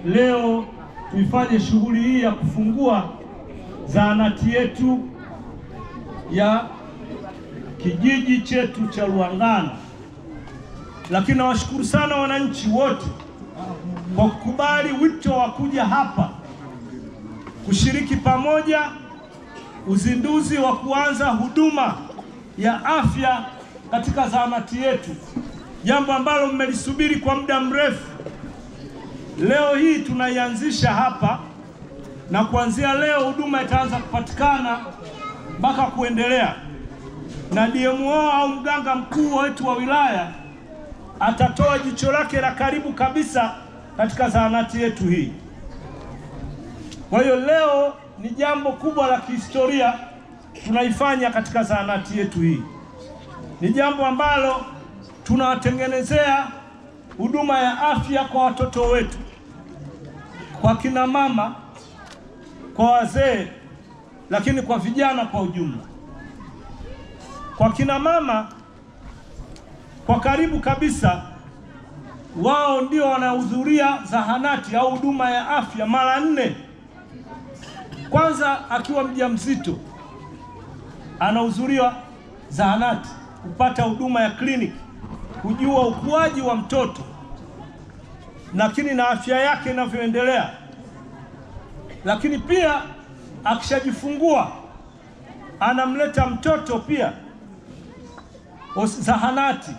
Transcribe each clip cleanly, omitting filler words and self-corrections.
leo tuifanye shughuli hii ya kufungua zahanati yetu ya kijiji chetu cha Ruangano. Lakini nawashukuru sana wananchi wote kwa kukubali wito wa kuja hapa kushiriki pamoja uzinduzi wa kuanza huduma ya afya katika zahanati yetu, jambo ambalo mmelisubiri kwa muda mrefu. Leo hii tunaianzisha hapa, na kuanzia leo huduma itaanza kupatikana mpaka kuendelea, na DMO au mganga mkuu wetu wa wilaya atatoa jicho lake la karibu kabisa katika zahanati yetu hii. Kwa hiyo leo ni jambo kubwa la kihistoria tunaifanya katika zahanati yetu hii. Ni jambo ambalo tunawatengenezea huduma ya afya kwa watoto wetu, kwa kina mama, kwa wazee, lakini kwa vijana kwa ujumla. Kwa kina mama, kwa karibu kabisa, wao ndio wanahudhuria zahanati au huduma ya afya mara 4. Kwanza akiwa mjamzito anahudhuria zahanati kupata huduma ya kliniki, kujua ukuaji wa mtoto lakini na afya yake inavyoendelea. Lakini pia akishajifungua anamleta mtoto pia zahanati,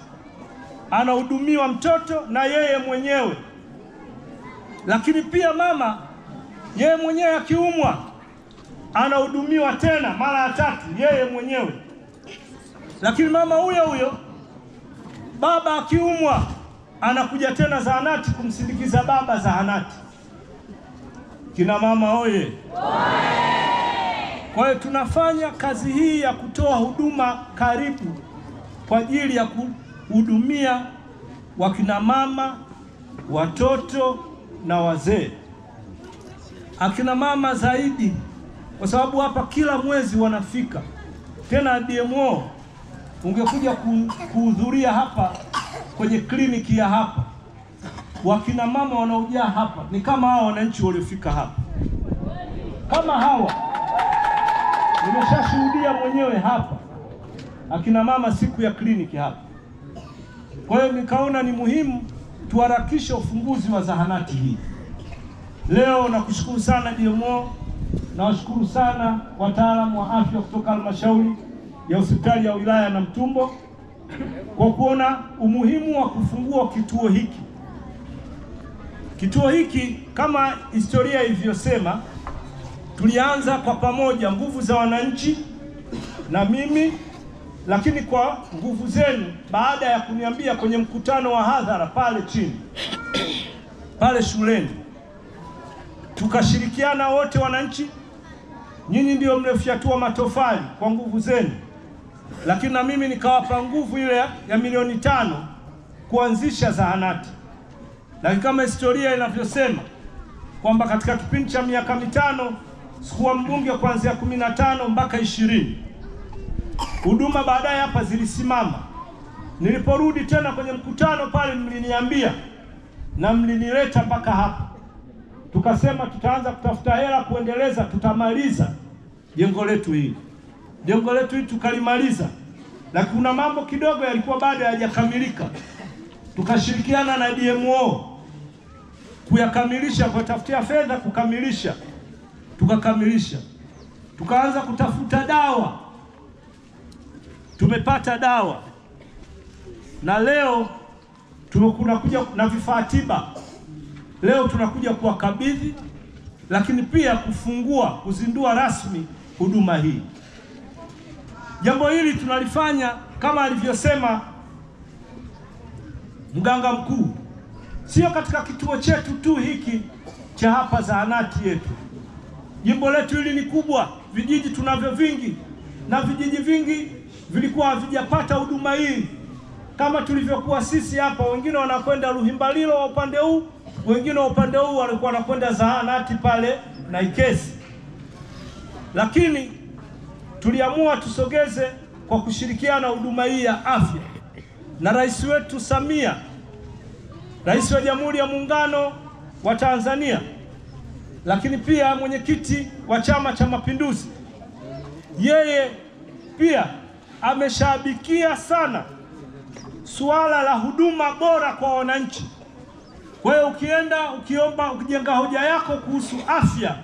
anahudumiwa mtoto na yeye mwenyewe. Lakini pia mama yeye mwenyewe akiumwa anahudumiwa tena mara ya 3 yeye mwenyewe. Lakini mama huyo baba akiumwa anakuja tena zahanati kumsindikiza baba zahanati. Kina mama oye! Kwa hiyo tunafanya kazi hii ya kutoa huduma karibu kwa ajili ya kuhudumia wakina mama, watoto na wazee. Akina mama zaidi, kwa sababu hapa kila mwezi wanafika. Tena DMO ungekuja kuhudhuria hapa kwenye kliniki ya hapa, wakina mama wanaojaa hapa ni kama hawa wananchi waliofika hapa. Kama hawa nimeshashuhudia mwenyewe hapa akina mama siku ya kliniki hapa. Kwa hiyo nikaona ni muhimu tuharakishe ufunguzi wa zahanati hii. Leo nakushukuru sana DMO, nawashukuru sana wataalamu wa afya kutoka halmashauri ya hospitali ya wilaya Namtumbo kwa kuona umuhimu wa kufungua kituo hiki. Kituo hiki kama historia ilivyosema, tulianza kwa pamoja, nguvu za wananchi na mimi, lakini kwa nguvu zenu baada ya kuniambia kwenye mkutano wa hadhara pale chini pale shuleni, tukashirikiana wote wananchi. Nyinyi ndio mlifyatua matofali kwa nguvu zenu, lakini na mimi nikawapa nguvu ile ya milioni 5 kuanzisha zahanati. Lakini kama historia inavyosema kwamba katika kipindi cha miaka 5 sikuwa mbunge kuanzia 15 mpaka 20, huduma baadaye hapa zilisimama. Niliporudi tena kwenye mkutano pale mliniambia na mlinileta mpaka hapa. Tukasema tutaanza kutafuta hela kuendeleza, tutamaliza jengo letu hili. Jengo letu hili tukalimaliza, lakini kuna mambo kidogo yalikuwa bado hayajakamilika. Tukashirikiana na DMO kuyakamilisha, kutafutia fedha kukamilisha. Tukakamilisha. Tukaanza kutafuta dawa. Tumepata dawa. Na leo tunakuja na vifaa tiba. Leo tunakuja kuwakabidhi, lakini pia kuzindua rasmi huduma hii. Jambo hili tunalifanya kama alivyosema mganga mkuu, sio katika kituo chetu tu hiki cha hapa zahanati yetu. Jimbo letu hili ni kubwa, vijiji tunavyo vingi, na vijiji vingi vilikuwa havijapata huduma hii kama tulivyokuwa sisi hapa. Wengine wanakwenda Ruhimbalilo wa upande huu, wengine wa upande huu walikuwa wanakwenda zahanati pale na Ikesi. Lakini tuliamua tusogeze kwa kushirikiana huduma hii ya afya na rais wetu Samia, rais wa Jamhuri ya Muungano wa Tanzania, lakini pia mwenyekiti wa Chama cha Mapinduzi, yeye pia ameshabikia sana suala la huduma bora kwa wananchi. Kwa hiyo ukiomba, ukijenga hoja yako kuhusu afya,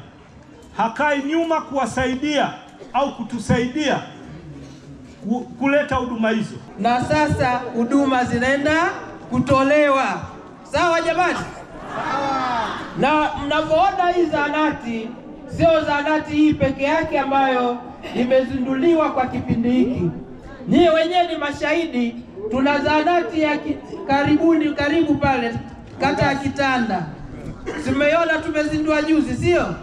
hakai nyuma kuwasaidia au kutusaidia kuleta huduma hizo. Na sasa huduma zinaenda kutolewa. Sawa jamani? Na mnapoona hii zahanati, sio zahanati hii peke yake ambayo imezinduliwa kwa kipindi hiki. Nyie wenyewe ni mashahidi, tuna zahanati ya karibu pale kata ya Kitanda. Simeona tumezindua juzi, sio?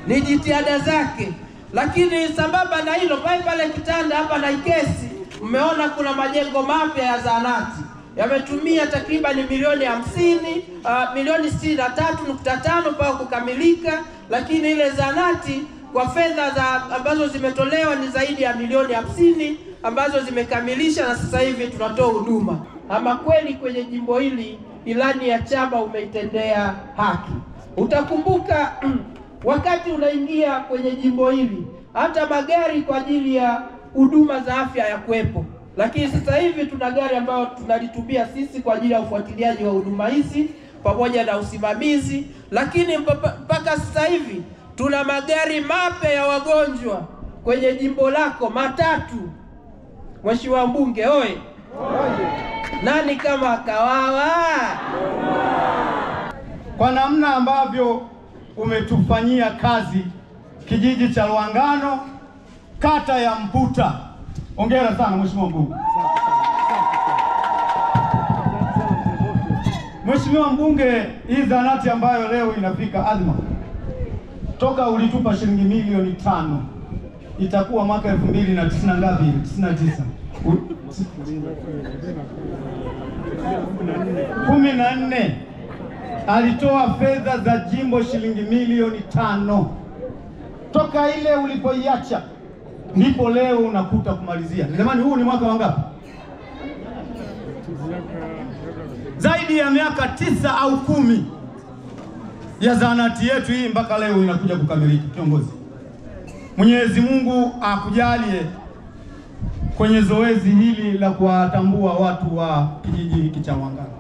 Ni jitihada zake. Lakini sambamba na hilo, pale Kitanda hapa na Ikesi, mmeona kuna majengo mapya ya zahanati. Yametumia takriban milioni 50, milioni 63.5 mpaka kukamilika, lakini ile zahanati kwa fedha ambazo zimetolewa ni zaidi ya milioni 50 ambazo zimekamilisha, na sasa hivi tunatoa huduma. Ama kweli kwenye jimbo hili ilani ya chama umeitendea haki. Utakumbuka wakati unaingia kwenye jimbo hili hata magari kwa ajili ya huduma za afya ya kuwepo, lakini sasa hivi tuna gari ambayo tunalitumia sisi kwa ajili ya ufuatiliaji wa huduma hizi pamoja na usimamizi. Lakini mpaka sasa hivi tuna magari mapya ya wagonjwa kwenye jimbo lako, matatu. Mheshimiwa Mbunge, oye! Nani kama Kawawa? Kwa namna ambavyo umetufanyia kazi kijiji cha Lwangano, kata ya Mputa. Hongera sana Mheshimiwa Mbunge. Mheshimiwa Mbunge, hii zahanati ambayo leo inafika adhma, toka ulitupa shilingi milioni 5, itakuwa mwaka 2090 ngapi? 99 14 alitoa fedha za jimbo shilingi milioni 5. Toka ile ulipoiacha ndipo leo unakuta kumalizia. Jamani, huu ni mwaka wangapi? Zaidi ya miaka 9 au 10 ya zahanati yetu hii mpaka leo inakuja kukamilika. Kiongozi, Mwenyezi Mungu akujalie kwenye zoezi hili la kuwatambua watu wa kijiji hiki cha Lwangano.